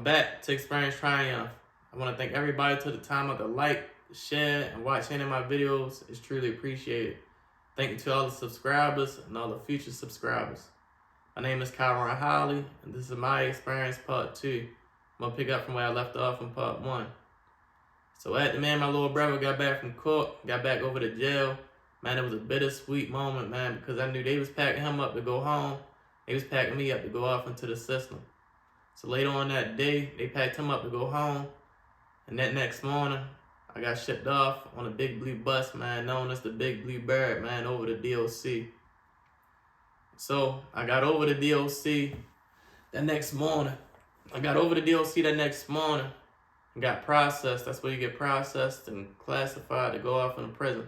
Welcome back to XperienceTriumph. I want to thank everybody who took the time out to like, share, and watch any of my videos. It's truly appreciated. Thank you to all the subscribers and all the future subscribers. My name is Keiron, and this is my experience part 2. I'm going to pick up from where I left off in part 1. So after my little brother got back from court, got back over to jail, man, it was a bittersweet moment, man, because I knew they was packing him up to go home. They was packing me up to go off into the system. So later on that day, they packed him up to go home. And that next morning, I got shipped off on a big blue bus, man, known as the Big Blue Bird, man, over to DOC. So I got over to DOC that next morning. and got processed. That's where you get processed and classified to go off in the prison.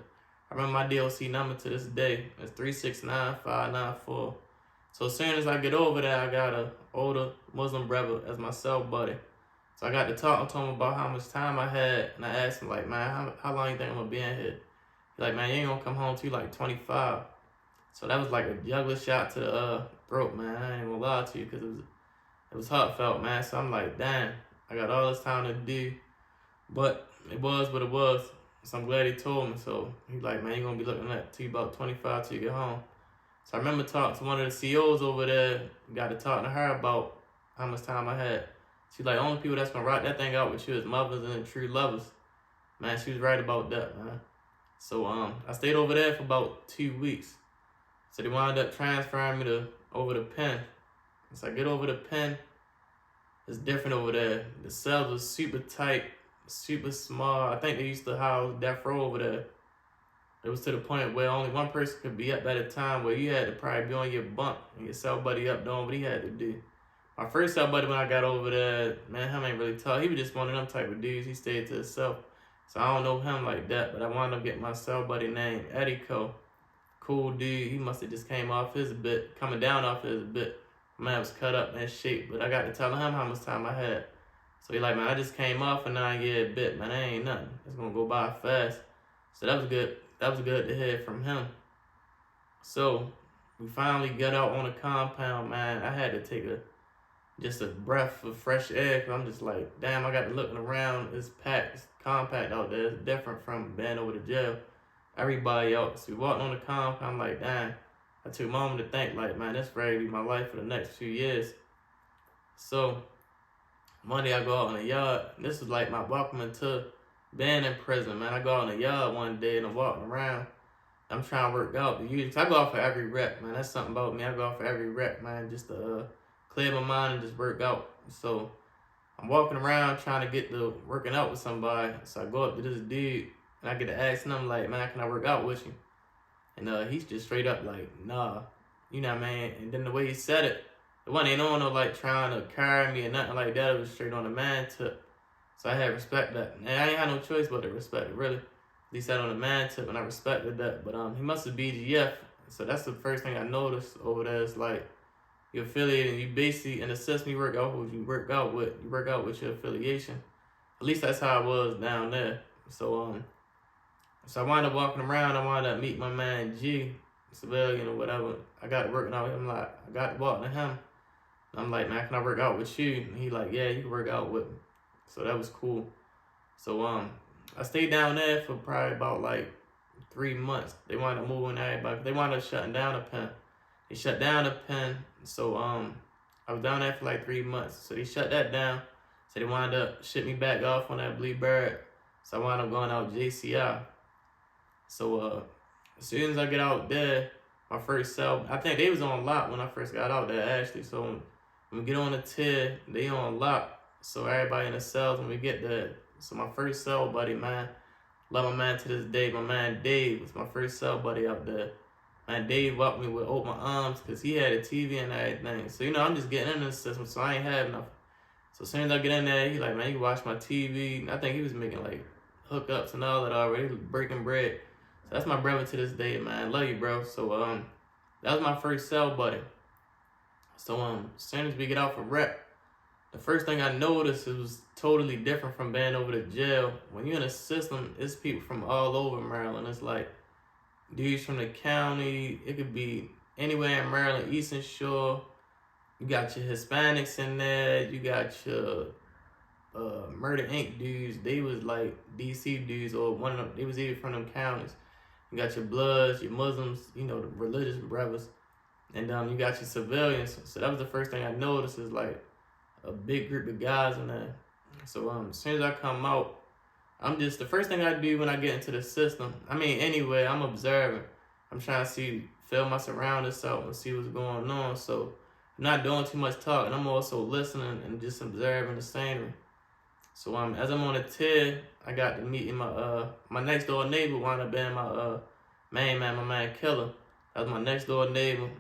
I remember my DOC number to this day. It's 369-594. So as soon as I get over there, I got an older Muslim brother as my cell buddy. So I got to talking to him about how much time I had, and I asked him, like, man, how long you think I'm going to be in here? He's like, man, you ain't going to come home till like 25. So that was like a jugular shot to the throat, man. I ain't going to lie to you, because it was heartfelt, man. So I'm like, damn, I got all this time to do. But it was what it was. So I'm glad he told me. So he's like, man, you're going to be looking at till about 25 till you get home. So I remember talking to one of the COs over there, got to talking to her about how much time I had. She's like, only people that's going to rock that thing out with you is mothers and true lovers. Man, she was right about that, man. So I stayed over there for about 2 weeks. So they wound up transferring me over the pen. So I get over the pen, it's different over there. The cells was super tight, super small. I think they used to house death row over there. It was to the point where only one person could be up at a time, where you had to probably be on your bunk and your cell buddy up doing what he had to do. My first cell buddy when I got over there, man, him ain't really tall. He was just one of them type of dudes. He stayed to himself. So I don't know him like that, but I wound up getting my cell buddy named Eddie Co. Cool dude. He must have just came off his bit, coming down off his bit. Man was cut up in shape, but I got to tell him how much time I had. So he like, man, I just came off a 9-year bit, man. That ain't nothing. It's gonna go by fast. So that was good. That was good to hear from him. So we finally got out on the compound, man. I had to take just a breath of fresh air, because I'm just like, damn, I got to looking around. It's packed, it's compact out there. It's different from being over to jail. Everybody else. We walked on the compound, I'm like, damn. I took a moment to think, like, man, this ready to be my life for the next few years. So Monday I go out in the yard. This is like my welcome into being in prison, man. I go out in the yard one day and I'm walking around. I'm trying to work out. I go out for every rep, man. That's something about me. I go out for every rep, man, just to clear my mind and just work out. So I'm walking around trying to get to working out with somebody. So I go up to this dude and I get to ask him, like, man, can I work out with you? And he's just straight up like, nah, you know, man. And then the way he said it wasn't on no like trying to carry me or nothing like that. It was straight on the man tip. So I had respect that. And I ain't had no choice but to respect it, really. He said on the man tip, and I respected that. But he must have BGF. So that's the first thing I noticed over there. Is like, you're affiliated, and you basically, in a sense, when you work out with, you work out with your affiliation. At least that's how it was down there. So I wound up walking around. I wound up meeting my man G, civilian or whatever. I got to working out with him. Like, I got to walk to him. And I'm like, man, can I work out with you? And he like, yeah, you can work out with me. So that was cool. So I stayed down there for probably about like 3 months. They wound up moving everybody. They wound up shutting down the pen. They shut down the pen. So I was down there for like 3 months. So they shut that down. So they wound up shipping me back off on that Blue Bird. So I wound up going out JCI. So as soon as I get out there, my first cell, I think they was on lock when I first got out there, actually. So when we get on the tier, they on lock. So everybody in the cells, when we get there. So my first cell buddy, man, love my man to this day. My man Dave was my first cell buddy out there. Man, Dave welcomed me with open arms because he had a TV and everything. So, you know, I'm just getting in the system, so I ain't have nothing. So as soon as I get in there, he like, man, you can watch my TV. I think he was making like hookups and all that already. He was breaking bread. So that's my brother to this day, man. Love you, bro. So that was my first cell buddy. So as soon as we get out for rep, the first thing I noticed, it was totally different from being over to jail. When you're in a system, it's people from all over Maryland. It's like dudes from the county. It could be anywhere in Maryland, Eastern Shore. You got your Hispanics in there. You got your Murder Inc. dudes. They was like DC dudes, or one of them. They was either from them counties. You got your Bloods, your Muslims, you know, the religious brothers, and you got your civilians. So that was the first thing I noticed, is like a big group of guys in there. So as soon as I come out, the first thing I do when I get into the system, anyway, I'm observing. I'm trying to feel my surroundings out and see what's going on. So I'm not doing too much talking. I'm also listening and just observing the scenery. So as I'm on the tier, I got to meet my next door neighbor wound up being my main man, my man Killer. That was my next door neighbor,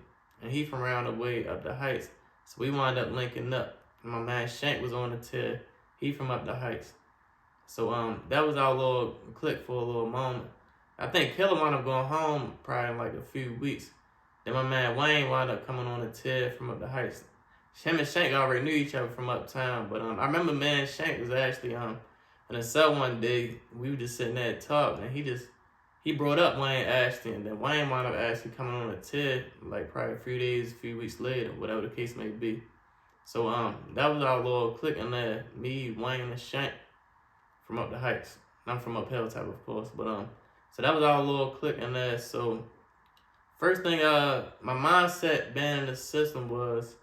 and he from around the way up the Heights. So we wound up linking up. And my man Shank was on the tier. He from up the Heights. So that was our little click for a little moment. I think Killer wound up going home probably in like a few weeks. Then my man Wayne wound up coming on the tier from up the Heights. Him and Shank already knew each other from uptown, but I remember man Shank was actually in the cell one day. We were just sitting there talking, and he brought up Wayne Ashton, and then Wayne wound up actually coming on the tier like probably a few weeks later, whatever the case may be. So that was our little clique in there. Me, Wayne, and Shank from up the Heights. I'm from up Hilltop, of course, but so that was our little clique in there. So first thing, my mindset being in the system was,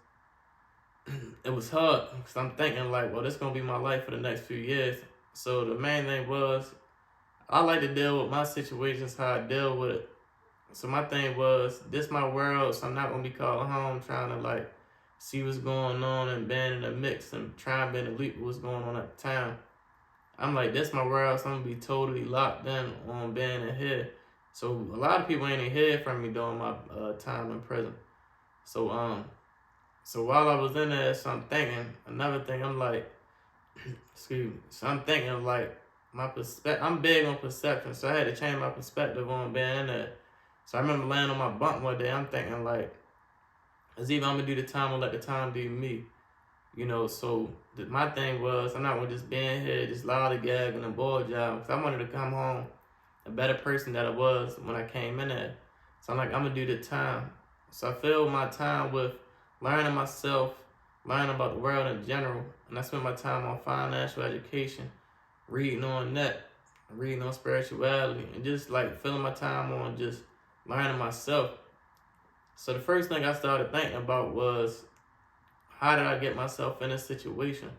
it was hard, because I'm thinking like, well, this gonna be my life for the next few years. So the main thing was, I like to deal with my situations how I deal with it. So my thing was, this my world, so I'm not gonna be calling home trying to like see what's going on and being in the mix and trying to be in the loop with what's going on at the time. I'm like, this my world, so I'm gonna be totally locked in on being in here. So a lot of people ain't even hear from me during my time in prison. So while I was in there, so I'm thinking, another thing, I'm like, excuse me, so I'm thinking like, I'm big on perception, so I had to change my perspective on being in there. So I remember laying on my bunk one day, I'm thinking like, it's either I'm gonna do the time or let the time do me. You know, so my thing was, I'm not gonna just be in here, just lollygag and a ball job, because I wanted to come home a better person than I was when I came in there. So I'm like, I'm gonna do the time. So I filled my time with learning myself, learning about the world in general, and I spent my time on financial education, reading on that, reading on spirituality, and just like filling my time on just learning myself. So the first thing I started thinking about was, how did I get myself in this situation?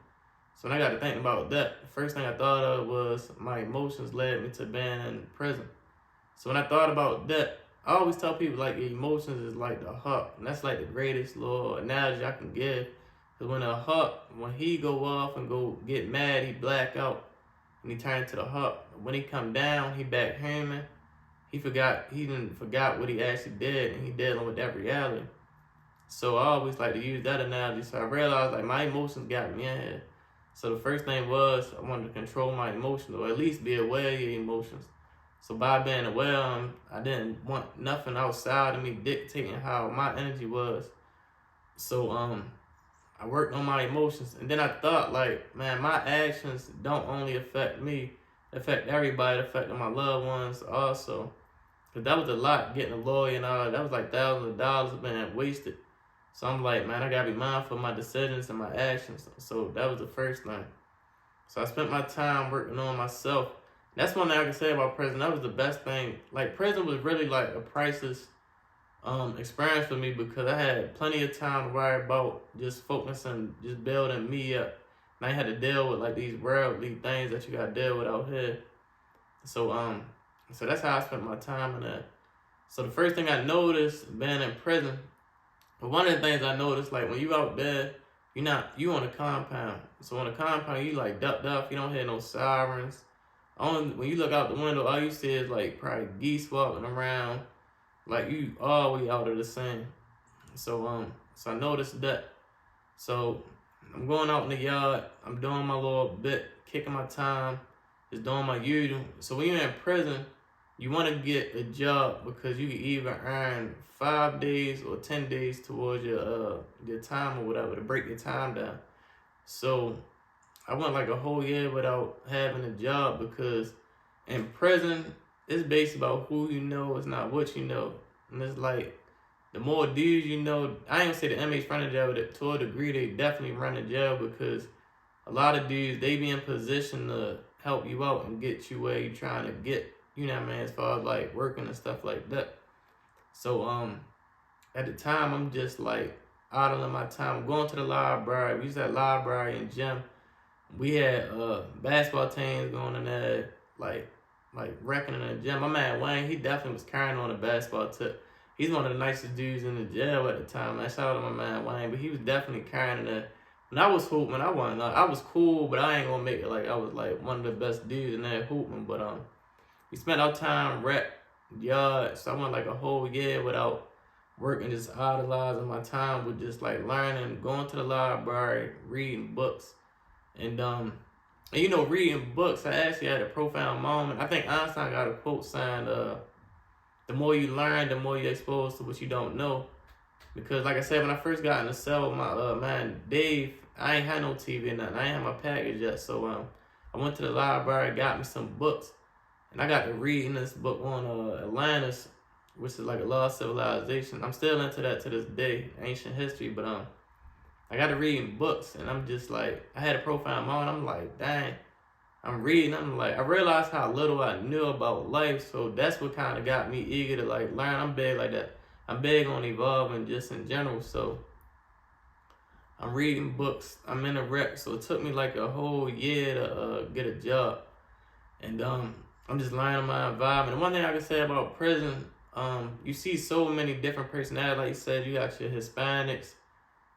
So when I got to thinking about that, the first thing I thought of was my emotions led me to being in prison. So when I thought about that, I always tell people like emotions is like the hawk, and that's like the greatest little analogy I can give. Because when a hawk, when he go off and go get mad, he black out and he turn to the hawk. When he come down, he back human. He didn't forgot what he actually did, and he dealing with that reality. So I always like to use that analogy. So I realized like my emotions got me in here. So the first thing was, I wanted to control my emotions, or at least be aware of your emotions. So by being aware, I didn't want nothing outside of me dictating how my energy was. So I worked on my emotions, and then I thought like, man, my actions don't only affect me, they affect everybody, they affect my loved ones also. Cause that was a lot, getting a lawyer and all that was like thousands of dollars being wasted. So I'm like, man, I gotta be mindful of my decisions and my actions. So that was the first thing. So I spent my time working on myself. That's one thing I can say about prison. That was the best thing. Like, prison was really like a priceless experience for me, because I had plenty of time to worry about just focusing, just building me up. And I had to deal with like these worldly things that you gotta deal with out here. So that's how I spent my time in that. So the first thing I noticed being in prison, one of the things I noticed, like when you out there, you on a compound. So on a compound, you like ducked off, you don't hear no sirens. When you look out the window, all you see is like probably geese walking around, like you all the way out of the scene. So I noticed that. So I'm going out in the yard, I'm doing my little bit, kicking my time, just doing my usual. So when you're in prison, you want to get a job, because you can either earn 5 days or 10 days towards your time or whatever, to break your time down. So I went like a whole year without having a job, because in prison, it's based about who you know, it's not what you know. And it's like, the more dudes you know, I ain't gonna say the inmates run the jail, but to a degree, they definitely run the jail, because a lot of dudes, they be in position to help you out and get you where you trying to get, you know what I mean, as far as like working and stuff like that. So at the time, I'm just like idling my time, going to the library. We used to have library and gym. We had basketball teams going in there, like wrecking in the gym. My man Wayne, he definitely was carrying on the basketball tip. He's one of the nicest dudes in the jail at the time, man. Shout out to my man Wayne, but he was definitely carrying in there. When I was hooping, I was cool, but I ain't gonna make it like I was like one of the best dudes in there hooping. But we spent our time rec yard, so I went like a whole year without working, just idolizing my time with just like learning, going to the library, reading books, and you know, reading books. I actually had a profound moment. I think Einstein got a quote saying, "The more you learn, the more you're exposed to what you don't know." Because like I said, when I first got in the cell with my man Dave, I ain't had no TV or nothing. I ain't had my package yet, so I went to the library, got me some books, and I got to reading this book on Atlantis, which is like a lost civilization. I'm still into that to this day, ancient history, but I got to reading books, and I'm just like, I had a profound moment. I'm like, dang, I'm reading. I'm like, I realized how little I knew about life, so that's what kind of got me eager to like learn. I'm big like that. I'm big on evolving just in general, so I'm reading books. I'm in a rec, so it took me like a whole year to get a job, and I'm just learning my environment. And one thing I can say about prison, you see so many different personalities. Like you said, you got your Hispanics,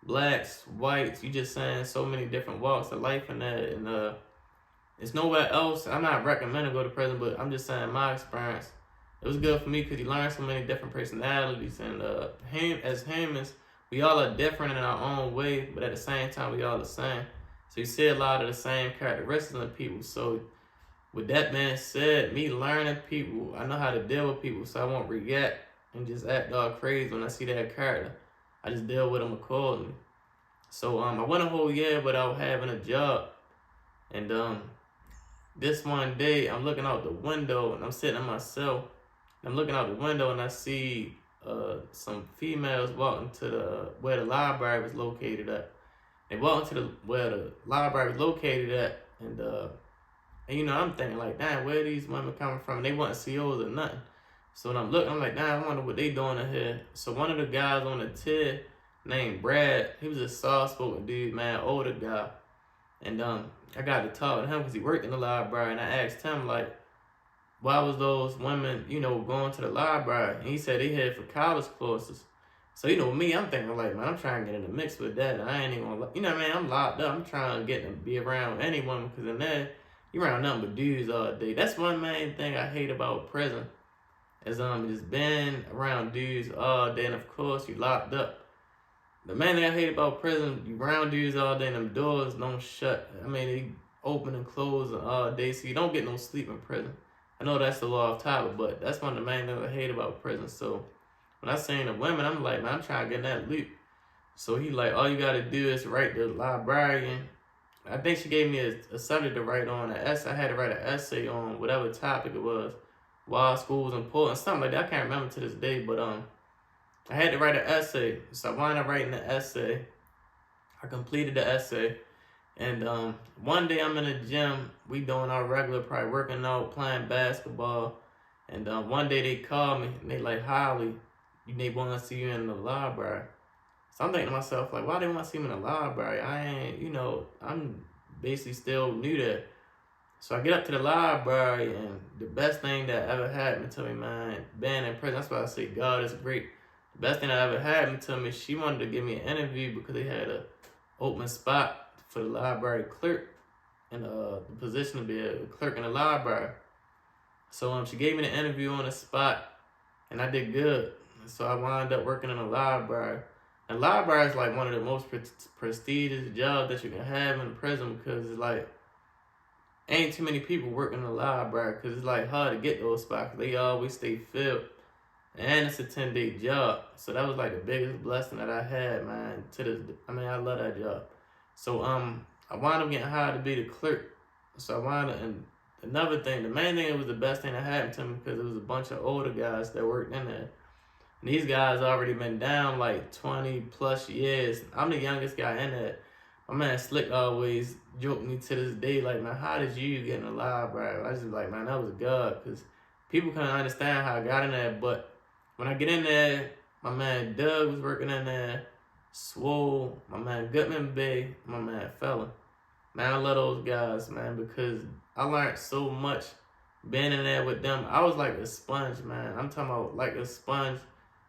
blacks, whites. You just saying so many different walks of life in there, and it's nowhere else. I'm not recommending go to prison, but I'm just saying my experience. It was good for me because you learn so many different personalities, and as humans, we all are different in our own way, but at the same time, we all the same. So you see a lot of the same characteristics in people. So with that being said, me learning people, I know how to deal with people, so I won't react and just act all crazy when I see that character. I just deal with them accordingly. So I went a whole year without having a job, and this one day I'm looking out the window and I'm sitting in my cell. I'm looking out the window and I see some females walking to where the library was located at. They walked to where the library was located at, and you know, I'm thinking like, damn, where are these women coming from? And they wasn't COs or nothing. So when I'm looking, I'm like, damn, I wonder what they doing in here. So one of the guys on the tier named Brad, he was a soft-spoken dude, man, older guy. And I got to talk to him because he worked in the library, and I asked him, like, why was those women, you know, going to the library? And he said they had for college courses. So, you know, me, I'm thinking like, man, I'm trying to get in the mix with that. And I ain't even gonna, you know what I mean? I'm locked up. I'm trying to get to be around any woman, because in there, you around nothing but dudes all day. That's one main thing I hate about prison, is just being around dudes all day. And of course, you locked up. The main thing I hate about prison, you around dudes all day and them doors don't shut. I mean, they open and close all day, so you don't get no sleep in prison. I know that's a little off topic, but that's one of the main things I hate about prison. So when I seen the women, I'm like, man, I'm trying to get in that loop. So he like, all you gotta do is write the librarian. I think she gave me a subject to write on, an essay. I had to write an essay on whatever topic it was, why school was important, something like that. I can't remember to this day, but I had to write an essay. So I wound up writing the essay. I completed the essay. And one day I'm in the gym, we doing our regular, probably working out, playing basketball. And one day they called me and they like, Holly, they want to see you in the library. So I'm thinking to myself, like, why they want to see me in the library? I ain't, you know, I'm basically still new there. So I get up to the library, and the best thing that ever happened to me, man, being in prison, that's why I say God is great. The best thing that ever happened to me, she wanted to give me an interview because they had a open spot for the library clerk, and the position to be a clerk in the library. So she gave me the interview on the spot, and I did good. So I wound up working in the library. And library is like one of the most prestigious jobs that you can have in prison, because it's like, ain't too many people working in the library, because it's like hard to get those spots. They always stay filled. And it's a 10-day job. So that was like the biggest blessing that I had, man. I love that job. So I wound up getting hired to be the clerk. So I wound up, and another thing, the main thing, it was the best thing that happened to me, because it was a bunch of older guys that worked in there. And these guys already been down like 20 plus years. I'm the youngest guy in there. My man Slick always joke me to this day, like, man, how did you get in the library? I just be like, man, that was God, because people couldn't understand how I got in there. But when I get in there, my man Doug was working in there, Swole, my man Goodman Bay, my man Fella. Man, I love those guys, man, because I learned so much being in there with them. I was like a sponge, man. I'm talking about like a sponge.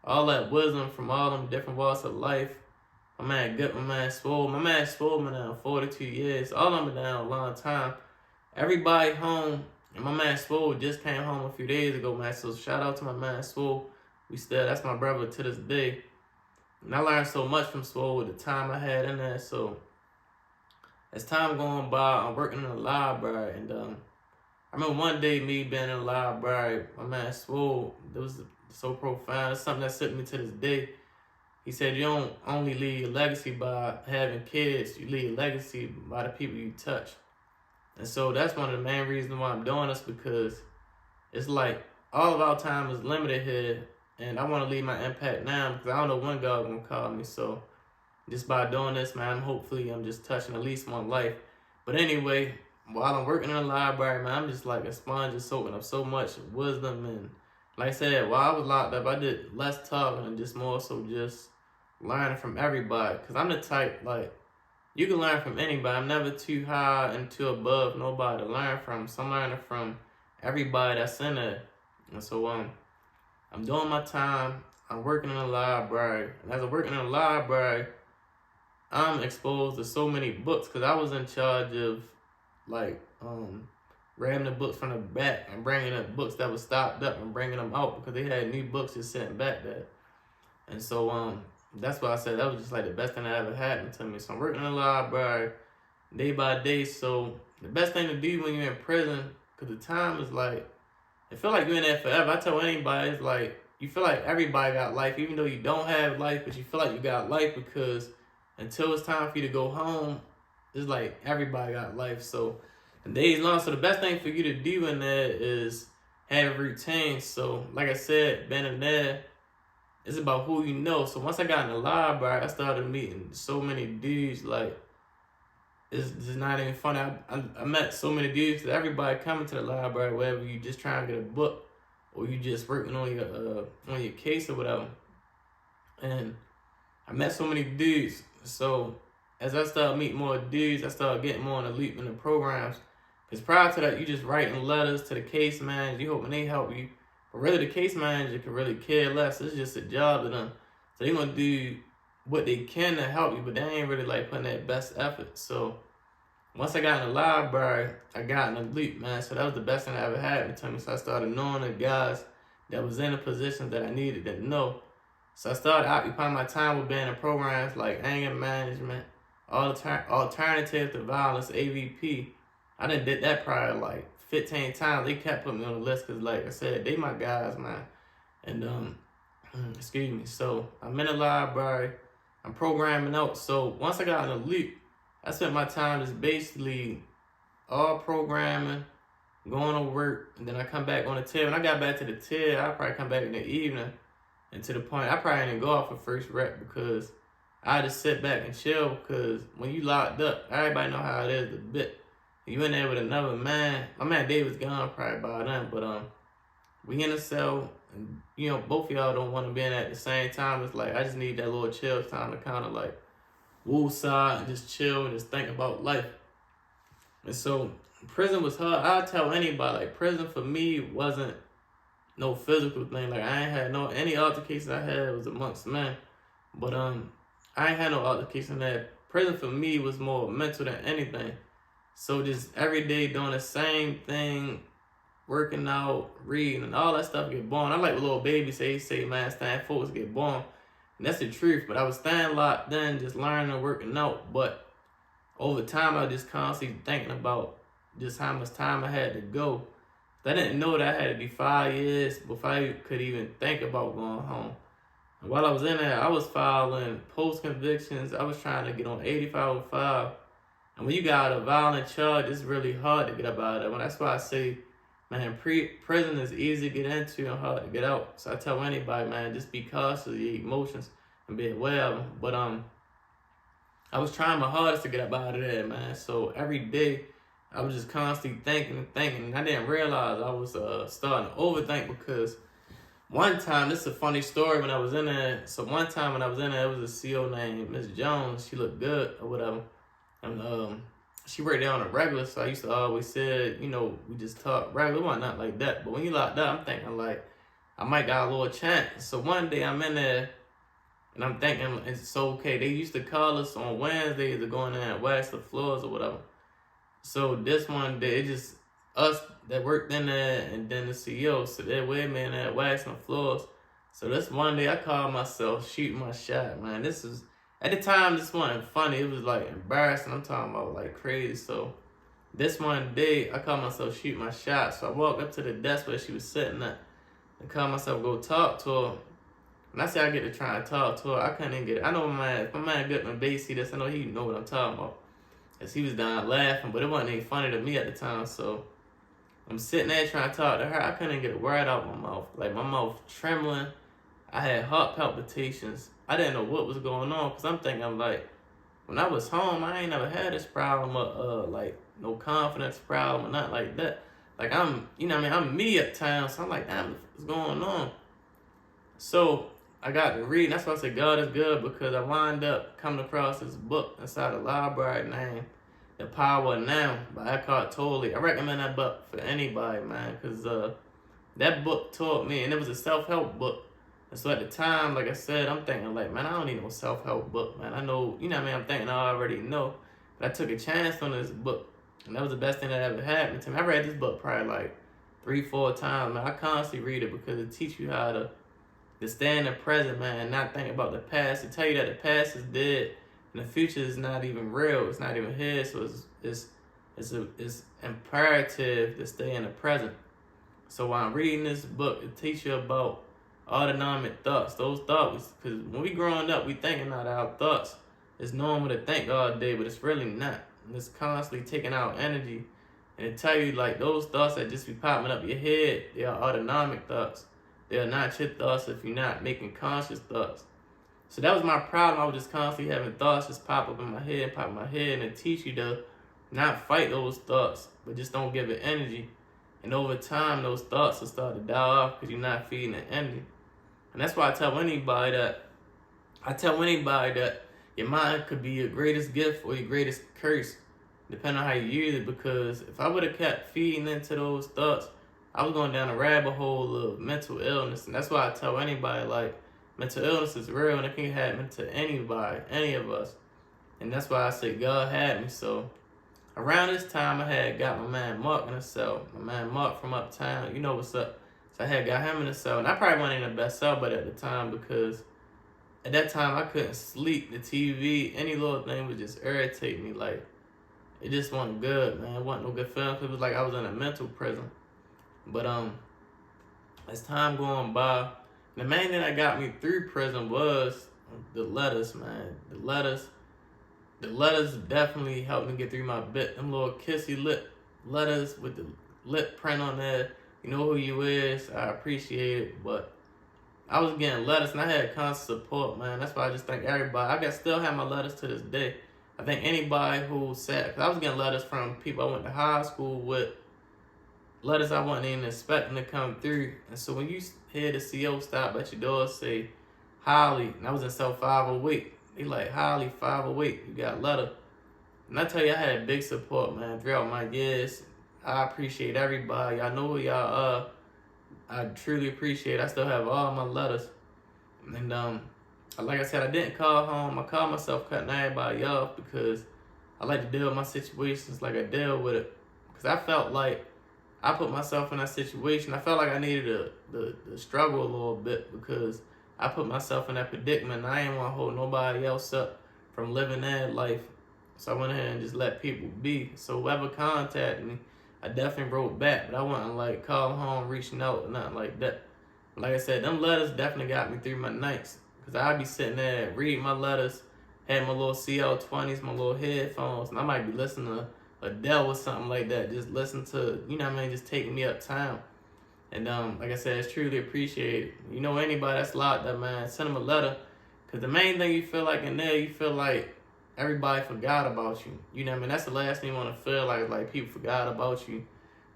All that wisdom from all them different walks of life. My man Good, my man Swole. My man Swole been down 42 years. All of them been down a long time. Everybody home. And my man Swole just came home a few days ago, man. So shout out to my man Swole. That's my brother to this day. And I learned so much from Swole with the time I had in there. So as time going by, I'm working in the library. And I remember one day me being in the library, my man Swole, it was so profound. It's something that set me to this day. He said, you don't only leave your legacy by having kids, you leave your legacy by the people you touch. And so that's one of the main reasons why I'm doing this, because it's like all of our time is limited here, and I want to leave my impact now because I don't know when God gonna call me. So just by doing this, man, hopefully I'm just touching at least one life. But anyway, while I'm working in the library, man, I'm just like a sponge, just soaking up so much wisdom. And like I said, while I was locked up, I did less talking and just more so just learning from everybody. Because I'm the type, like, you can learn from anybody. I'm never too high and too above nobody to learn from. So I'm learning from everybody that's in there. And so I'm doing my time. I'm working in the library. And as I'm working in the library, I'm exposed to so many books because I was in charge of, like, grabbing the books from the back and bringing up books that were stocked up and bringing them out because they had new books just sitting back there. And so that's why I said that was just like the best thing that ever happened to me. So I'm working in the library day by day. So the best thing to do when you're in prison, because the time is like, it feel like you're in there forever. I tell anybody, it's like, you feel like everybody got life, even though you don't have life, but you feel like you got life because until it's time for you to go home, it's like everybody got life. So the days long. So the best thing for you to do in there is have a routine. So like I said, being in there, it's about who you know. So once I got in the library, I started meeting so many dudes. Like, it's just not even funny. I met so many dudes that everybody coming to the library, whether you just trying to get a book or you just working on your case or whatever. And I met so many dudes. So as I started meeting more dudes, I started getting more in the loop in the programs. Because prior to that, you just writing letters to the case manager. You hoping they help you. But really, the case manager can really care less. It's just a job to them. So they're going to do what they can to help you, but they ain't really like putting that best effort. So once I got in the library, I got in the loop, man. So that was the best thing that ever happened to me. So I started knowing the guys that was in the positions that I needed to know. So I started occupying my time with being in programs like anger management, alternative to violence, AVP. I done did that probably like 15 times. They kept putting me on the list because, like I said, they my guys, man. And excuse me. So I'm in the library. I'm programming out. So once I got in the loop, I spent my time just basically all programming, going to work, and then I come back on the tier. When I got back to the tier, I probably come back in the evening, and to the point I probably didn't go off for first rep because I just sit back and chill. Because when you locked up, everybody know how it is to bit. You in there with another man. My man Dave was gone probably by then, but we in a cell, and you know both of y'all don't want to be in at the same time. It's like I just need that little chill time to kind of like woo side and just chill and just think about life. And so prison was hard. I tell anybody, like, prison for me wasn't no physical thing. Like, I ain't had any altercations I had was amongst men, but I ain't had no altercation there. Prison for me was more mental than anything. So just every day doing the same thing, working out, reading, and all that stuff get boring. I like what little baby say, man, staying focused get boring. And that's the truth. But I was staying locked in, just learning and working out. But over time, I was just constantly thinking about just how much time I had to go. I didn't know that I had to be 5 years before I could even think about going home. And while I was in there, I was filing post-convictions. I was trying to get on 8505. And when you got a violent charge, it's really hard to get up out of that. That's why I say, man, prison is easy to get into and hard to get out. So I tell anybody, man, just be cautious of your emotions and be aware of them. But I was trying my hardest to get up out of there, man. So every day, I was just constantly thinking and thinking. And I didn't realize I was starting to overthink because one time, this is a funny story when I was in there. So one time when I was in there, it was a CO named Miss Jones. She looked good or whatever. And she worked there on a regular, so I used to always say, you know, we just talk regular, why not like that. But when you locked up, I'm thinking like, I might got a little chance. So one day I'm in there, and I'm thinking, it's so okay. They used to call us on Wednesdays to go in there and wax the floors or whatever. So this one day, it just us that worked in there and then the CEO. So they're with me in there waxing the floors. So this one day, I called myself shooting my shot, man. This is, at the time, this wasn't funny. It was like embarrassing. I'm talking about like crazy. So this one day, I called myself shooting my shot. So I walked up to the desk where she was sitting at and called myself go talk to her. When I say I get to try and talk to her, I couldn't even get it. I know my man got my bass, see this, I know he know what I'm talking about. Cause he was down laughing, but it wasn't even funny to me at the time. So I'm sitting there trying to talk to her. I couldn't get a word out of my mouth. Like my mouth trembling. I had heart palpitations. I didn't know what was going on because I'm thinking like, when I was home, I ain't never had this problem of like no confidence problem or nothing like that. Like I'm, you know what I mean? I'm me at times. So I'm like, damn, what's going on? So I got to read. That's why I said God is good, because I wound up coming across this book inside the library named The Power of Now by Eckhart Tolle. I recommend that book for anybody, man, because that book taught me, and it was a self-help book. And so at the time, like I said, I'm thinking like, man, I don't need no self-help book, man. I know, you know what I mean? I'm thinking I already know. But I took a chance on this book, and that was the best thing that ever happened to me. I read this book probably like 3-4 times, man. I constantly read it because it teaches you how to stay in the present, man, and not think about the past. To tell you that the past is dead and the future is not even real. It's not even here. So it's imperative to stay in the present. So while I'm reading this book, it teaches you about autonomic thoughts. Those thoughts, because when we growing up, we thinking out our thoughts. It's normal to think all day, but it's really not. And it's constantly taking out energy. And it tell you like those thoughts that just be popping up your head, they are autonomic thoughts. They are not your thoughts if you're not making conscious thoughts. So that was my problem. I was just constantly having thoughts just pop up in my head, and it teach you to not fight those thoughts, but just don't give it energy. And over time, those thoughts will start to die off because you're not feeding it energy. And that's why I tell anybody that your mind could be your greatest gift or your greatest curse, depending on how you use it. Because if I would have kept feeding into those thoughts, I was going down a rabbit hole of mental illness. And that's why I tell anybody, like, mental illness is real and it can happen to anybody, any of us. And that's why I say God had me. So around this time, I had got my man Mark in the cell. My man Mark from Uptown, you know what's up. So I had got him in the cell. And I probably wasn't in the best cell but at the time, because at that time I couldn't sleep. The TV, any little thing would just irritate me. Like, it just wasn't good, man. It wasn't no good feeling. It was like I was in a mental prison. But as time going by, the main thing that got me through prison was the letters, man. The letters definitely helped me get through my bit. Them little kissy lip letters with the lip print on there. You know who you is. I appreciate it. But I was getting letters and I had constant support, man. That's why I just thank everybody. Still have my letters to this day. I think anybody who said, because I was getting letters from people I went to high school with, letters I wasn't even expecting to come through. And so when you hear the CO stop at your door say, Holly, and I was in cell 508, they like, Holly, 508, you got a letter. And I tell you, I had big support, man, throughout my years. I appreciate everybody. I know who y'all are. I truly appreciate it. I still have all my letters. And like I said, I didn't call home. I called myself cutting everybody off because I like to deal with my situations like I deal with it. Because I felt like I put myself in that situation. I felt like I needed to struggle a little bit because I put myself in that predicament. And I didn't want to hold nobody else up from living their life. So I went ahead and just let people be. So whoever contacted me, I definitely wrote back. But I wasn't like calling home, reaching out, or nothing like that. Like I said, them letters definitely got me through my nights. Because I'd be sitting there reading my letters, had my little CL20s, my little headphones, and I might be listening to Adele or something like that. Just listen to, you know what I mean, just taking me uptown. And like I said, it's truly appreciated. You know, anybody that's locked up, man, send them a letter. Because the main thing you feel like in there, you feel like everybody forgot about you. You know what I mean? That's the last thing you want to feel like people forgot about you.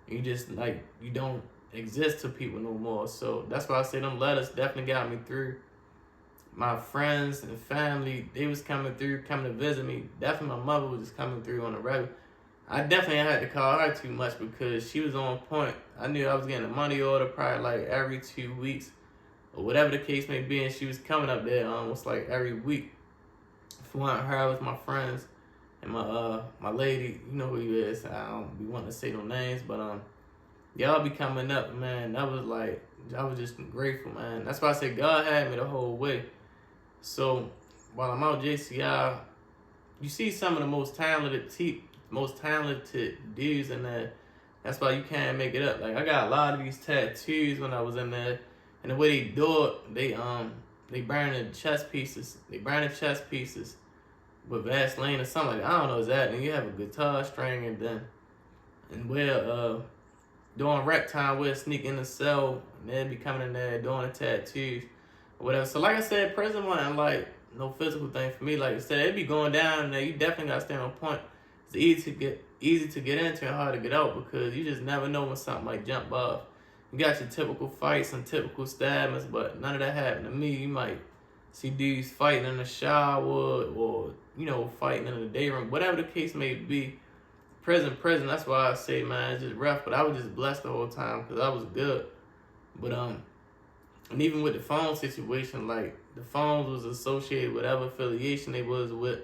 You just like you don't exist to people no more. So that's why I say them letters definitely got me through. My friends and family, they was coming through, coming to visit me. Definitely my mother was just coming through on the regular. I definitely had to call her too much because she was on point. I knew I was getting a money order probably like every 2 weeks or whatever the case may be, and she was coming up there almost like every week. If it wasn't her, it was my friends and my lady. You know who you is. I don't be wanting to say no names, but y'all be coming up, man. That was like, I was just grateful, man. That's why I say God had me the whole way. So while I'm out JCI, you see some of the most talented dudes in there. That's why you can't make it up. Like I got a lot of these tattoos when I was in there, and the way they do it, they burn the chest pieces. They burn the chest pieces with Vaseline or something like that. I don't know exactly. And you have a guitar string and we'll during rec time we'll sneak in the cell and they'll be coming in there doing the tattoos or whatever. So like I said, prison wasn't like no physical thing for me. Like I said, it be going down in there. You definitely gotta stay on point. It's easy to get into and hard to get out because you just never know when something might jump off. You got your typical fights and typical stabbings, but none of that happened to me. You might see dudes fighting in the shower or, you know, fighting in the day room, whatever the case may be. Prison, that's why I say, man, it's just rough, but I was just blessed the whole time because I was good. But, and even with the phone situation, like, the phones was associated with whatever affiliation they was with.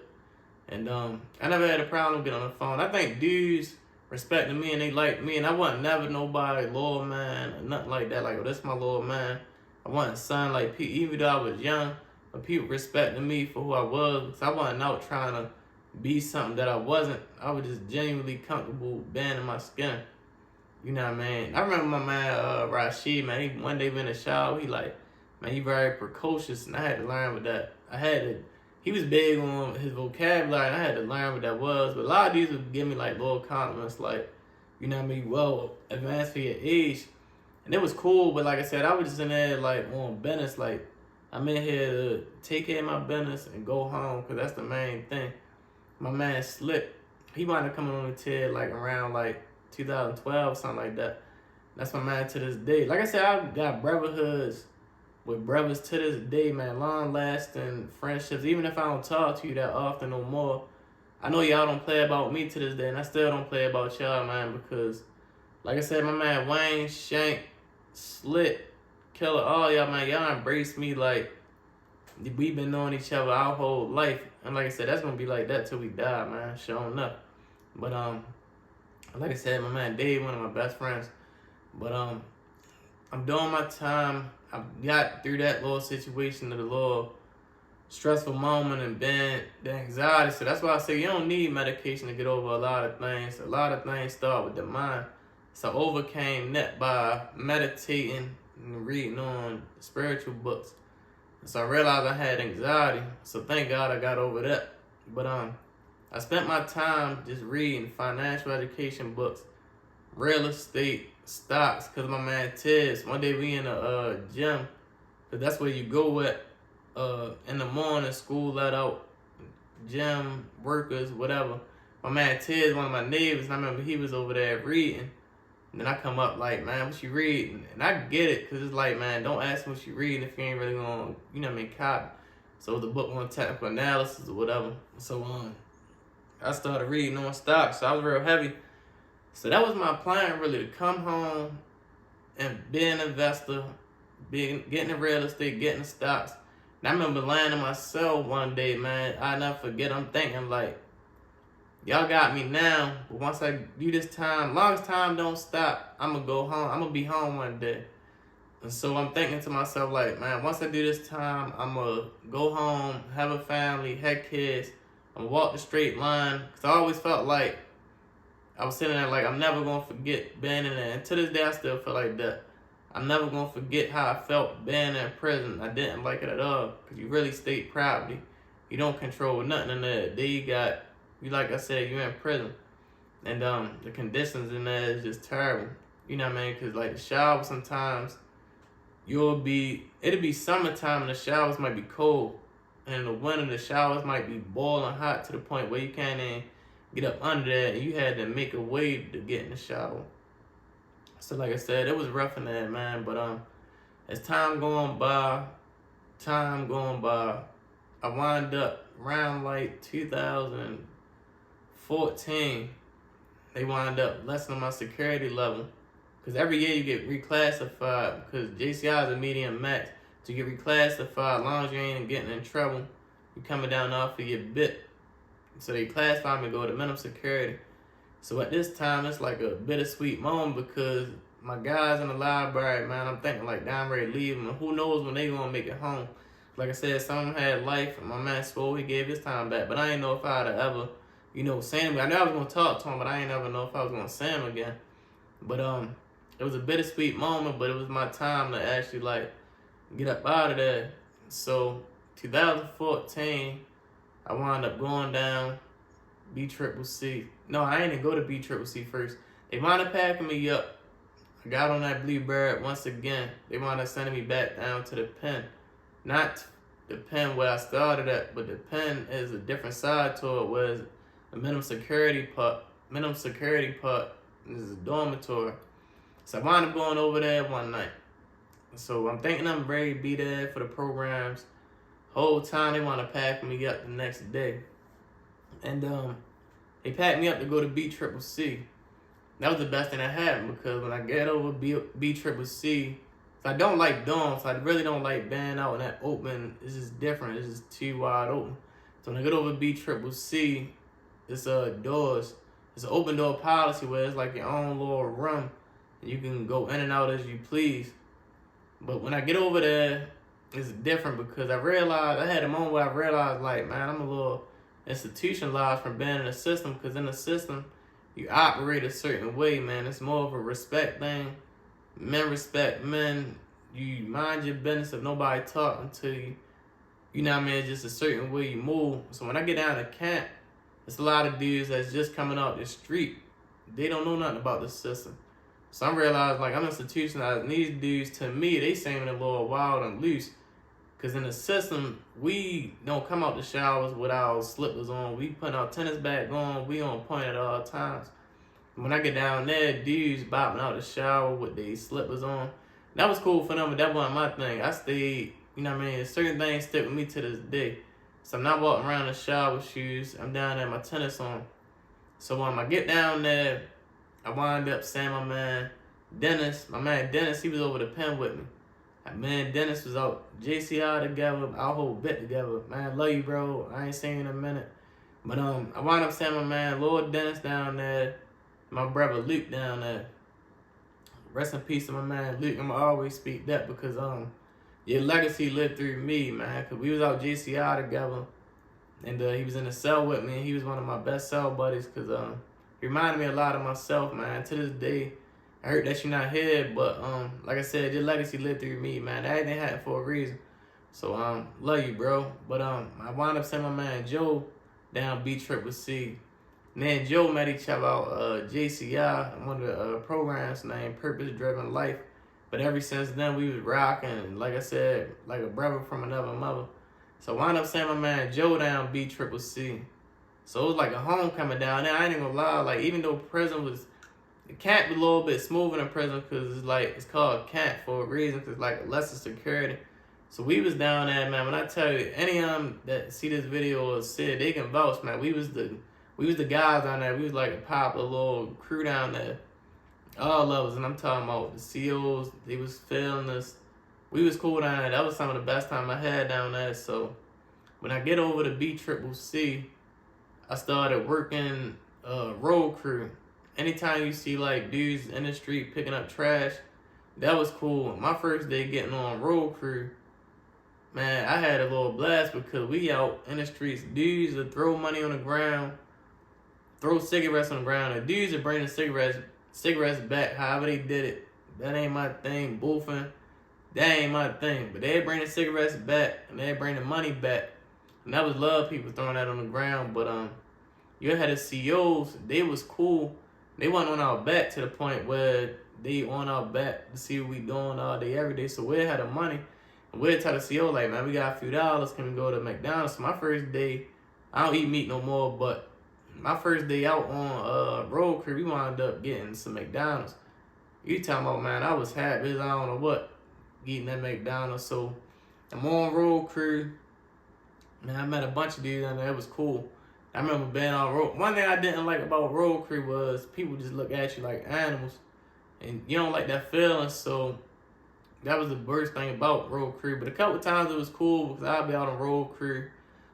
And I never had a problem getting on the phone. I think dudes respected me and they liked me, and I wasn't never nobody loyal man or nothing like that. Like, oh, this my loyal man. I wasn't son like people, even though I was young, but people respected me for who I was because I wasn't out trying to be something that I wasn't. I was just genuinely comfortable being in my skin. You know what I mean? I remember my man Rashid, man, he one day in the shower, he like, man, you very precocious, and I had to learn what that. He was big on his vocabulary, and I had to learn what that was. But a lot of these would give me like little compliments, like, you know what I mean, well, advanced for your age. And it was cool, but like I said, I was just in there like on business, like, I'm in here to take care of my business and go home, because that's the main thing. My man Slick, he might have come on the TED like around like 2012 or something like that. That's my man to this day. Like I said, I got brotherhoods with brothers to this day, man. Long-lasting friendships. Even if I don't talk to you that often no more, I know y'all don't play about me to this day, and I still don't play about y'all, man, because, like I said, my man Wayne, Shank, Slick, Killer, all y'all, man, y'all embrace me like we've been knowing each other our whole life. And like I said, that's gonna be like that till we die, man, sure enough. But like I said, my man Dave, one of my best friends. But I'm doing my time. I got through that little situation, the little stressful moment, and then the anxiety. So that's why I say you don't need medication to get over a lot of things. A lot of things start with the mind. So I overcame that by meditating and reading on spiritual books. So I realized I had anxiety. So thank God I got over that. But I spent my time just reading financial education books, real estate, stocks, because my man Tiz, one day we in a gym, because that's where you go at in the morning, school let out, gym, workers, whatever. My man Tiz, one of my neighbors, and I remember he was over there reading. And then I come up like, man, what you reading? And I get it, because it's like, man, don't ask me what you reading if you ain't really going to, you know what I mean, copy. So the book on technical analysis or whatever. So I started reading on stocks, so I was real heavy. So that was my plan, really, to come home and be an investor, getting in real estate, getting stocks. And I remember laying in my cell one day, man, I never forget, I'm thinking like, y'all got me now, but once I do this time, long as time don't stop, I'm gonna go home. I'm gonna be home one day. And so I'm thinking to myself, like, man, once I do this time, I'm gonna go home, have a family, have kids, and walk the straight line. Because I always felt like, I was sitting there like, I'm never gonna forget being in there. And to this day, I still feel like that. I'm never gonna forget how I felt being in prison. I didn't like it at all, because you really state property. You don't control nothing in there. Then you got, like I said, you're in prison. And the conditions in there is just terrible. You know what I mean? Because like the shower sometimes, it'll be summertime and the showers might be cold. And in the winter, the showers might be boiling hot to the point where you can't even get up under there, and you had to make a way to get in the shower. So like I said, it was rough in there, man. But as time going by, I wound up around like 2014. They wind up lessening my security level. Because every year you get reclassified. Because JCI is a medium max. So you get reclassified as long as you ain't getting in trouble. You coming down off of your bit. So they classify me to go to minimum security. So at this time, it's like a bittersweet moment because my guys in the library, man, I'm thinking like, damn, I'm ready to leave them. And who knows when they gonna make it home. Like I said, some of them had life. And my man swore he gave his time back. But I ain't know if I'd have ever, seen him. I knew I was gonna talk to him, but I ain't never know if I was gonna see him again. But it was a bittersweet moment, but it was my time to actually like get up out of there. So 2014, I wound up going down BCCC. No, I ain't even go to BCCC first. They wound up packing me up. I got on that Bluebird once again. They wound up sending me back down to the pen. Not the pen where I started at, but the pen is a different side to it, where the minimum security part is a dormitory. So I wound up going over there one night. So I'm thinking I'm ready to be there for the programs. Whole time they want to pack me up the next day. And they packed me up to go to BCCC. That was the best thing that happened because when I get over BCCC, I don't like dorms. I really don't like being out in that open. It's just different. It's just too wide open. So when I get over BCCC, it's doors. It's an open door policy where it's like your own little room. And you can go in and out as you please. But when I get over there, it's different because I had a moment where I realized, like, man, I'm a little institutionalized from being in the system, because in the system, you operate a certain way, man. It's more of a respect thing. Men respect men. You mind your business if nobody talking to you. You know what I mean? It's just a certain way you move. So when I get down to camp, it's a lot of dudes that's just coming out the street. They don't know nothing about the system. So I realized, like, I'm institutionalized, and these dudes, to me, they seem a little wild and loose. Because in the system, we don't come out the showers with our slippers on. We put our tennis bag on. We on point at all times. When I get down there, dudes bopping out the shower with their slippers on. That was cool for them, but that wasn't my thing. I stayed, you know what I mean? Certain things stick with me to this day. So I'm not walking around in the shower with shoes. I'm down there with my tennis on. So when I get down there, I wind up saying my man Dennis, he was over the pen with me. Man, Dennis was out JCI together, our whole bit together. Man, love you, bro. I ain't seen you in a minute. But I wound up saying my man Lord Dennis down there, my brother Luke down there. Rest in peace to my man Luke. I'ma always speak that because your legacy lived through me, man. Cause we was out JCI together, and he was in the cell with me. And he was one of my best cell buddies, cause he reminded me a lot of myself, man. To this day, I heard that you're not here, but like I said, your legacy lived through me, man. Everything happened for a reason. So love you, bro. But I wound up sending my man Joe down BCCC. And then Joe met each other out JCI, one of the programs named Purpose Driven Life. But ever since then, we was rocking, like I said, like a brother from another mother. So I wound up sending my man Joe down BCCC. So it was like a homecoming down there. I ain't gonna lie, like, even though prison was, the camp was a little bit smoother than prison because it's called camp for a reason, because like lesser security. So we was down there, man. When I tell you, any of them that see this video or see, they can vouch, man. We was the guys down there. We was like a popular little crew down there. All of us, and I'm talking about the COs. They was feeling us. We was cool down there. That was some of the best time I had down there. So when I get over to BCCC, I started working road crew. Anytime you see like dudes in the street picking up trash, that was cool. My first day getting on road crew, man, I had a little blast because we out in the streets. Dudes would throw money on the ground, throw cigarettes on the ground, and dudes would bring the cigarettes back however they did it. That ain't my thing. Boofing, that ain't my thing. But they'd bring the cigarettes back and they'd bring the money back. And that was love, people throwing that on the ground. But you had the COs, they was cool. They wasn't on our back to the point where they on our back to see what we doing all day, every day. So we had the money. And we'll tell the CO, like, man, we got a few dollars. Can we go to McDonald's? So my first day, I don't eat meat no more, but my first day out on road crew, we wound up getting some McDonald's. You talking about, man, I was happy as I don't know what, eating at McDonald's. So I'm on road crew. Man, I met a bunch of dudes and it was cool. I remember being on road. One thing I didn't like about road crew was people just look at you like animals. And you don't like that feeling, so that was the worst thing about road crew. But a couple times it was cool because I'd be out on road crew,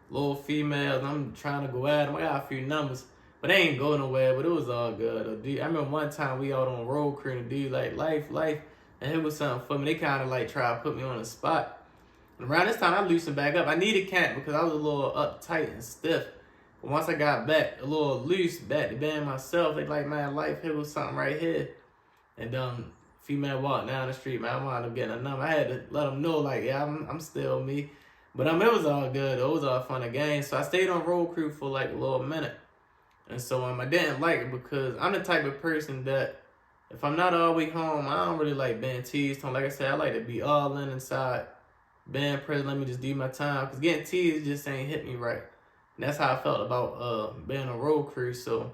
little females, I'm trying to go at them. I got a few numbers, but they ain't go nowhere, but it was all good. Dude, I remember one time we out on road crew and dude like, life, and it was something for me. They kind of like try to put me on the spot. And around this time, I loosened back up. I needed camp because I was a little uptight and stiff. But once I got back a little loose, back to being myself, they like, man, life, here was something right here. And female walked down the street, man, I wound up getting a number. I had to let them know, like, yeah, I'm still me. But it was all good. It was all fun and games. So I stayed on road crew for like a little minute. And so I didn't like it because I'm the type of person that if I'm not all the way home, I don't really like being teased. Like I said, I like to be all in inside. Being present, let me just do my time. Because getting teased just ain't hit me right. And that's how I felt about being a road crew. So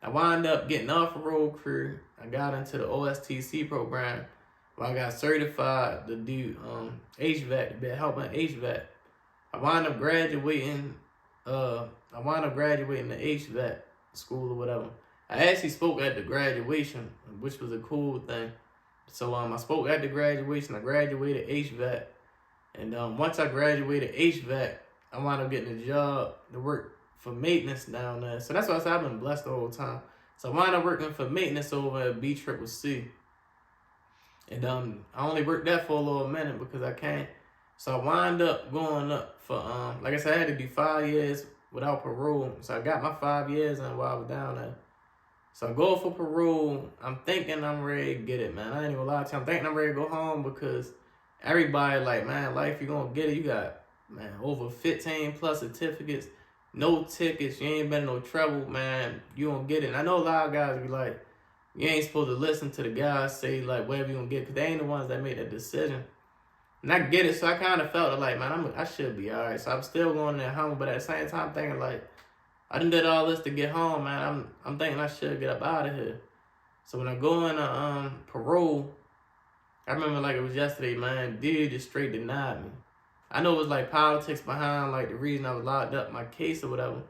I wound up getting off a road crew. I got into the OSTC program where I got certified to do HVAC, to be helping HVAC. I wound up graduating the HVAC school or whatever. I actually spoke at the graduation, which was a cool thing. So I spoke at the graduation. I graduated HVAC. And once I graduated HVAC, I wound up getting a job to work for maintenance down there. So that's why I said I've been blessed the whole time. So I wound up working for maintenance over at BCCC. And I only worked that for a little minute because I can't. So I wound up going up for, like I said, I had to do 5 years without parole. So I got my 5 years in while I was down there. So I go for parole. I'm thinking I'm ready to get it, man. I ain't even gonna lie to you. I'm thinking I'm ready to go home because everybody like, man, life, you gonna get it. You got, man, over 15 plus certificates, no tickets, you ain't been in no trouble, man, you gonna get it. And I know a lot of guys be like, you ain't supposed to listen to the guys say like whatever you gonna get, because they ain't the ones that made that decision. And I get it, so I kind of felt it like, man, I should be all right. So I'm still going there home, but at the same time thinking like, I done did all this to get home, man. I'm thinking I should get up out of here. So when I go in parole, I remember like it was yesterday, man, dude just straight denied me. I know it was like politics behind like the reason I was locked up, my case or whatever.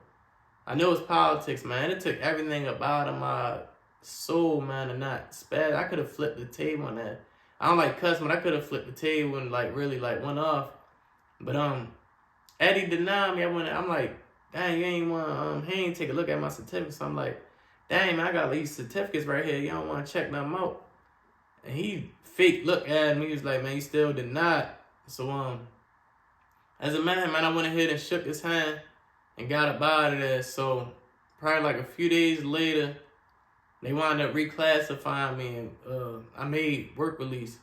I know it was politics, man. It took everything about my soul, man, to not spaz. I could have flipped the table on that. I don't like cussing, but I could have flipped the table and like really like went off. But Eddie denied me. I'm like, dang, you ain't want he ain't take a look at my certificates. So I'm like, dang, man, I got these certificates right here. You don't want to check them out. And he fake look at me. He was like, man, you still denied. So as a man, I went ahead and shook his hand and got up out of there. So probably like a few days later, they wound up reclassifying me and I made work release.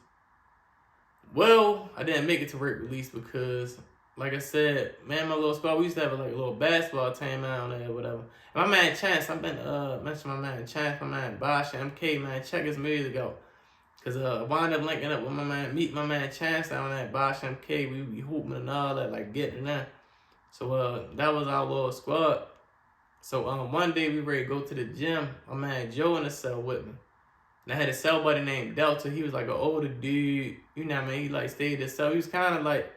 Well, I didn't make it to work release because, like I said, man, my little squad, we used to have like a little basketball team out there or whatever. And my man Chance, I've been mentioning my man Chance, my man Bosh, MK, man, check his music out. Cause I wound up linking up with my man Chance down there at Bosh MK. We be hooping and all that, like getting there. So that was our little squad. So one day we ready to go to the gym. My man Joe in the cell with me. And I had a cell buddy named Delta. He was like an older dude. You know what I mean? He like stayed in the cell. He was kind of like,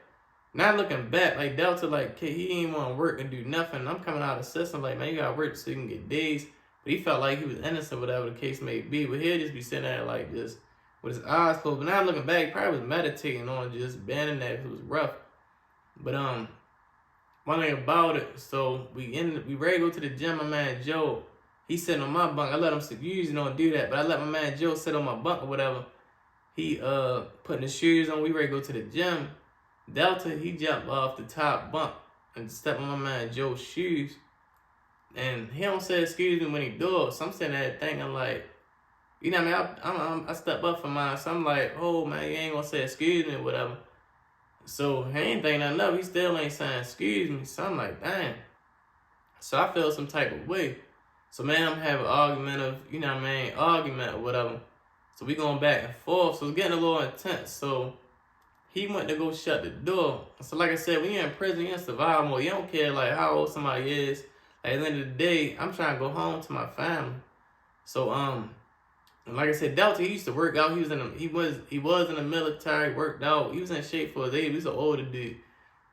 not looking back, like Delta, like he ain't want to work and do nothing. I'm coming out of the system like, man, you gotta work so you can get days. But he felt like he was innocent, whatever the case may be. But he'll just be sitting there like this, with his eyes closed. But now looking back, he probably was meditating on just being in there. It was rough. But one thing about it, so we ready to go to the gym. My man Joe, he sitting on my bunk. I let him sit. You usually don't do that, but I let my man Joe sit on my bunk or whatever. He putting his shoes on. We ready to go to the gym. Delta, he jumped off the top bunk and stepped on my man Joe's shoes. And he don't say excuse me when he do it. So I'm sitting there thinking like, you know what I mean? I step up for mine. So I'm like, oh, man, you ain't going to say excuse me or whatever. So he ain't thinking nothing of. He still ain't saying excuse me. So I'm like, dang. So I feel some type of way. So, man, I'm having argument or whatever. So we going back and forth. So it's getting a little intense. So he went to go shut the door. So like I said, when you're in prison, you're in survival mode. You don't care like how old somebody is. Like, at the end of the day, I'm trying to go home to my family. So like I said, Delta, he used to work out. He was in the military, worked out. He was in shape for his age. He was an older dude.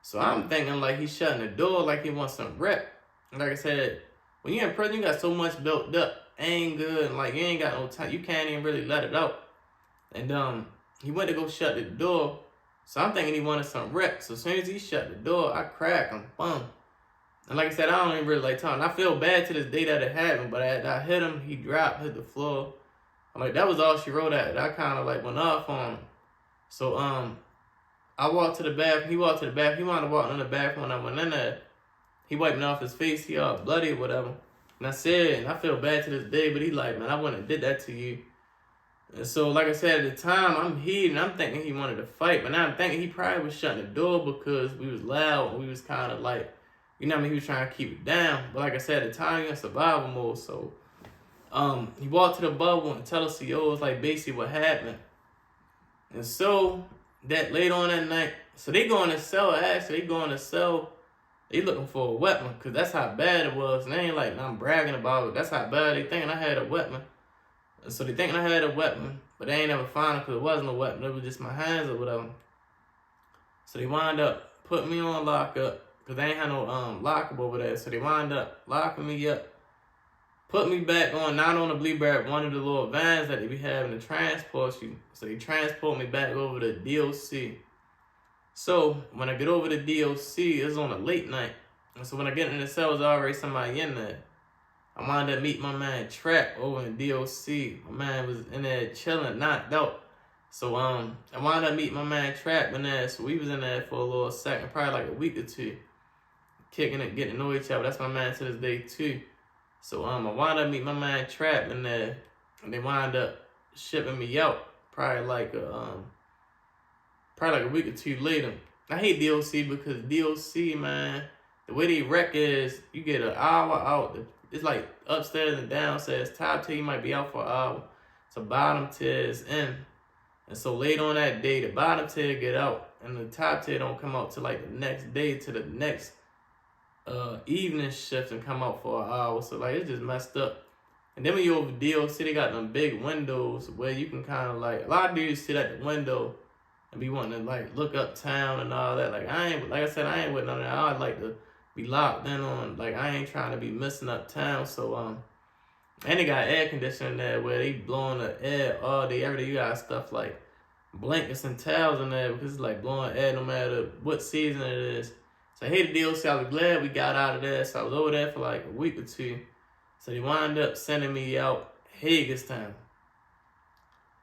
So I'm thinking like he's shutting the door like he wants some rep. Like I said, when you're in prison, you got so much built up. Ain't good. And like you ain't got no time. You can't even really let it out. And he went to go shut the door. So I'm thinking he wanted some rep. So as soon as he shut the door, I crack him. Boom. And like I said, I don't even really like talking. I feel bad to this day that it happened, but I hit him, he dropped, hit the floor. I'm like, that was all she wrote at it. I kind of like went off on him. So I walked to the bathroom. He walked to the bathroom. He wanted to walk in the bathroom when I went in there. He wiped me off his face. He all bloody or whatever. And I said, and I feel bad to this day, but he like, man, I wouldn't have did that to you. And so, like I said, at the time, I'm heated. I'm thinking he wanted to fight. But now I'm thinking he probably was shutting the door because we was loud. And we was kind of like, you know what I mean? He was trying to keep it down. But like I said, at the time, he in survival mode. So he walked to the bubble and tell us CEOs like basically what happened. And so that later on that night, so they go in the cell, actually, they go in the cell, they looking for a weapon, because that's how bad it was. And they ain't like, I'm bragging about it. That's how bad they thinking I had a weapon. And so they thinking I had a weapon, but they ain't never found it because it wasn't a weapon. It was just my hands or whatever. So they wind up putting me on lockup, because they ain't had no lockup over there. So they wind up locking me up, put me back on, not on the Bleeberg, one of the little vans that they be having to transport you. So they transport me back over to DOC. So when I get over to DOC, it's on a late night. And so when I get in the cell, there's already somebody in there. I wound up meeting my man Trap over in DOC. My man was in there chilling, knocked out. So I wound up meeting my man Trap in there. So we was in there for a little second, probably like a week or two, kicking it, getting to know each other. That's my man to this day too. So I wound up meeting my man Trap in there, and they wound up shipping me out probably like a week or two later. I hate DOC because DOC, man, the way they wreck is you get an hour out. It's like upstairs and downstairs. Top tier, you might be out for an hour. So bottom tier is in. And so later on that day, the bottom tier get out, and the top tier don't come out till like the next day, to the next evening shift, and come out for an hour. So like it's just messed up. And then when you over DOC, they got them big windows where you can kind of like, a lot of dudes sit at the window and be wanting to like look uptown and all that. Like I ain't with none of that. I'd like to be locked in on, like I ain't trying to be missing uptown. So and they got air conditioning there where they blowing the air all day, every day. You got stuff like blankets and towels in there because it's like blowing air no matter what season it is. So I hated the DOC. I was glad we got out of there. So I was over there for like a week or two. So they wound up sending me out Hagerstown.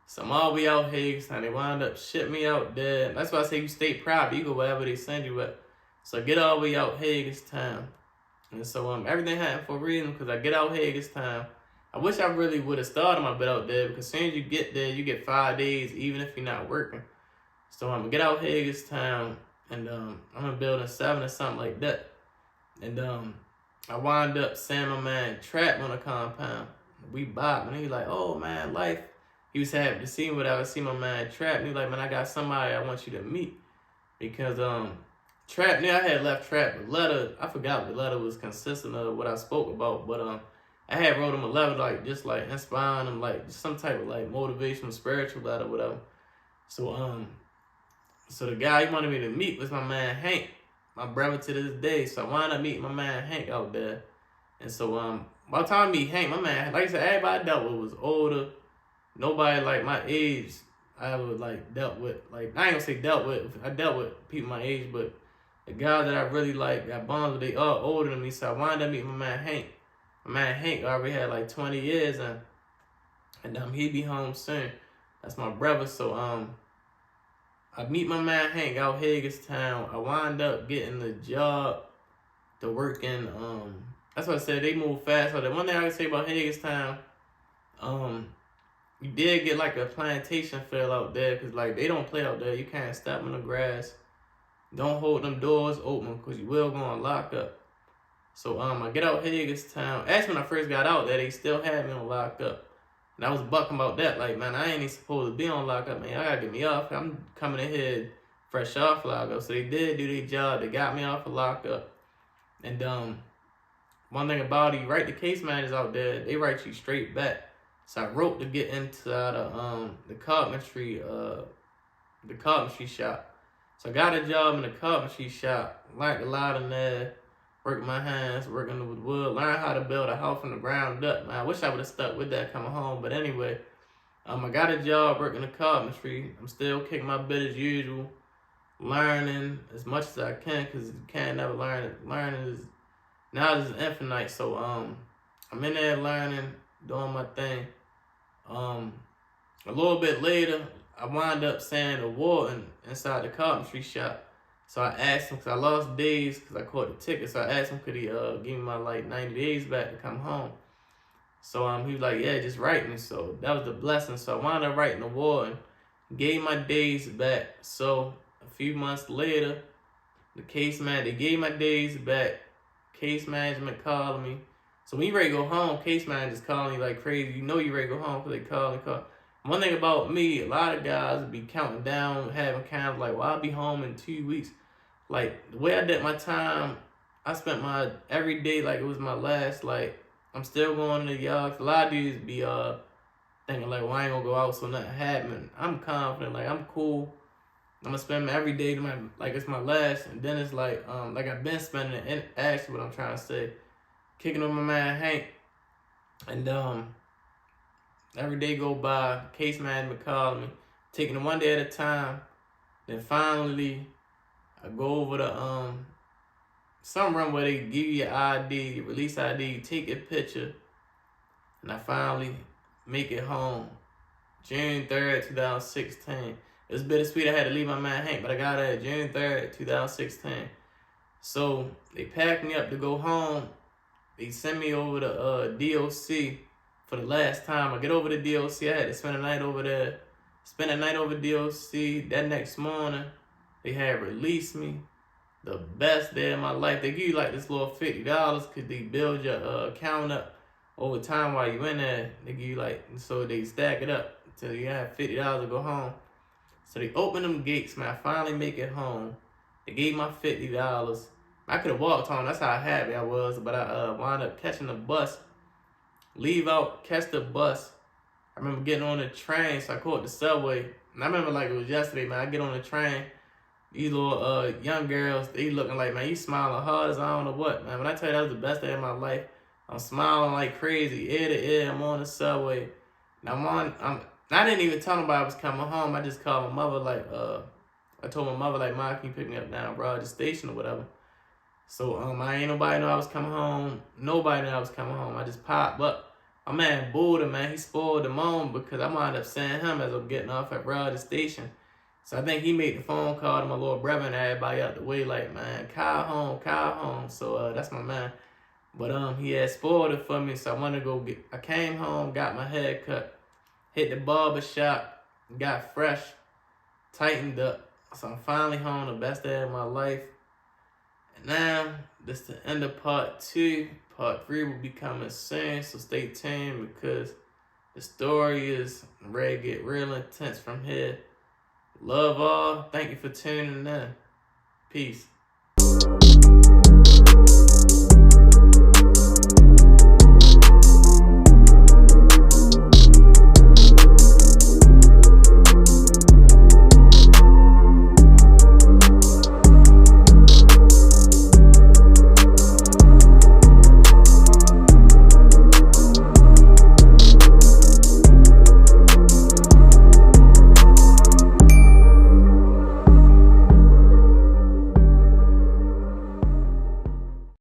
So I'm all the way out Hagerstown. They wound up shipping me out there. That's why I say you stay proud. You go wherever they send you at. So I get all the way out Hagerstown. And so everything happened for a reason, because I get out Hagerstown. I wish I really would have started my bit out there, because as soon as you get there, you get 5 days, even if you're not working. So I'm going to get out Hagerstown, and I'm in building 7 or something like that. And I wind up seeing my man Trap on the compound. We bopped, and he like, oh man, life. He was happy to see me, but I would see my man Trap, and he like, man, I got somebody I want you to meet. Because Trap, I had left Trap a letter. I forgot what the letter was consistent of, what I spoke about, but I had wrote him a letter, like just like inspiring him, like just some type of like motivational, spiritual letter, whatever. So so the guy he wanted me to meet was my man Hank, my brother to this day. So I wound up meeting my man Hank out there. And so by the time I meet Hank, my man, like I said, everybody I dealt with was older. Nobody like my age I ever like dealt with. Like I ain't gonna say dealt with. I dealt with people my age, but the guys that I really like got bonds with, they all older than me. So I wound up meeting my man Hank. My man Hank already had like 20 years, and he'd be home soon. That's my brother. So I meet my man Hank out Hagerstown. I wind up getting the job to work in that's what I said, they move fast. So the one thing I can say about Hagerstown, you did get like a plantation feel out there, because like they don't play out there. You can't step in the grass. Don't hold them doors open, because you will go on lockup. So I get out Hagerstown. Actually, when I first got out there, they still had me on lockup. And I was bucking about that. Like, man, I ain't even supposed to be on lockup, man. I gotta get me off. I'm coming in here fresh off lockup. So they did do their job. They got me off of lockup. And one thing about it, you write the case managers out there, they write you straight back. So I wrote to get into the carpentry shop. So I got a job in the carpentry shop. Learned a lot in there. Working my hands, working with wood. Learned how to build a house from the ground up. Man, I wish I would have stuck with that coming home. But anyway, I got a job working the carpentry. I'm still kicking my butt as usual. Learning as much as I can, because you can't never learn it. Learning is knowledge is infinite. So I'm in there learning, doing my thing. A little bit later, I wound up saying a warden inside the carpentry shop. So I asked him, because I lost days because I caught the ticket. So I asked him, could he give me my 90 days back to come home? So he was like, yeah, just write me. So that was the blessing. So I wound up writing the warden, gave my days back. So a few months later, they gave my days back. Case management called me. So when you ready to go home, case managers calling you like crazy. You know you ready to go home because they call. One thing about me, a lot of guys be counting down, having kind of like, well, I'll be home in 2 weeks. Like, the way I did my time, I spent my every day like it was my last. Like, I'm still going to the yard. A lot of dudes be thinking like, well, I ain't gonna go out so nothing happen. I'm confident, like I'm cool. I'm gonna spend my every day like it's my last. And then it's like I've been spending it. And actually what I'm trying to say, kicking with my man Hank. And every day go by, case management calling me, taking it one day at a time. Then finally, I go over to some room where they give you your ID, your release ID, you take your picture, and I finally make it home. June 3rd, 2016. It was bittersweet. I had to leave my man Hank, but I got it June 3rd, 2016. So they packed me up to go home. They sent me over to DOC for the last time. I get over to DOC. I had to spend a night over there. Spend a night over DOC. That next morning, they had released me. The best day of my life. They give you like this little $50 because they build your account up over time while you in there. They give you like, so they stack it up until you have $50 to go home. So they open them gates, man. I finally make it home. They gave my $50. I could have walked home. That's how happy I was. But I wound up catching the bus. Leave out, catch the bus. I remember getting on the train, so I caught the subway. And I remember like it was yesterday, man. I get on the train. These little young girls, they looking like, man, you smiling hard as I don't know what, man. When I tell you that was the best day of my life, I'm smiling like crazy, ear to ear. I'm on the subway. And I didn't even tell nobody I was coming home. I just called my mother, like, I told my mother, like, Mom, can you pick me up down Broad Station or whatever? So I ain't nobody know I was coming home. Nobody knew I was coming home. I just popped up. My man Buddha, man, he spoiled the moment because I wound up seeing him as I'm getting off at Broad Station. So I think he made the phone call to my little brother and everybody out the way, like, man, Kyle home. So that's my man. But he had spoiled it for me, so I wanted to go I came home, got my hair cut, hit the barber shop, got fresh, tightened up. So I'm finally home, the best day of my life. And now, this is the end of part 2. Part 3 will be coming soon, so stay tuned because the story is ready to get real intense from here. Love all. Thank you for tuning in. Peace.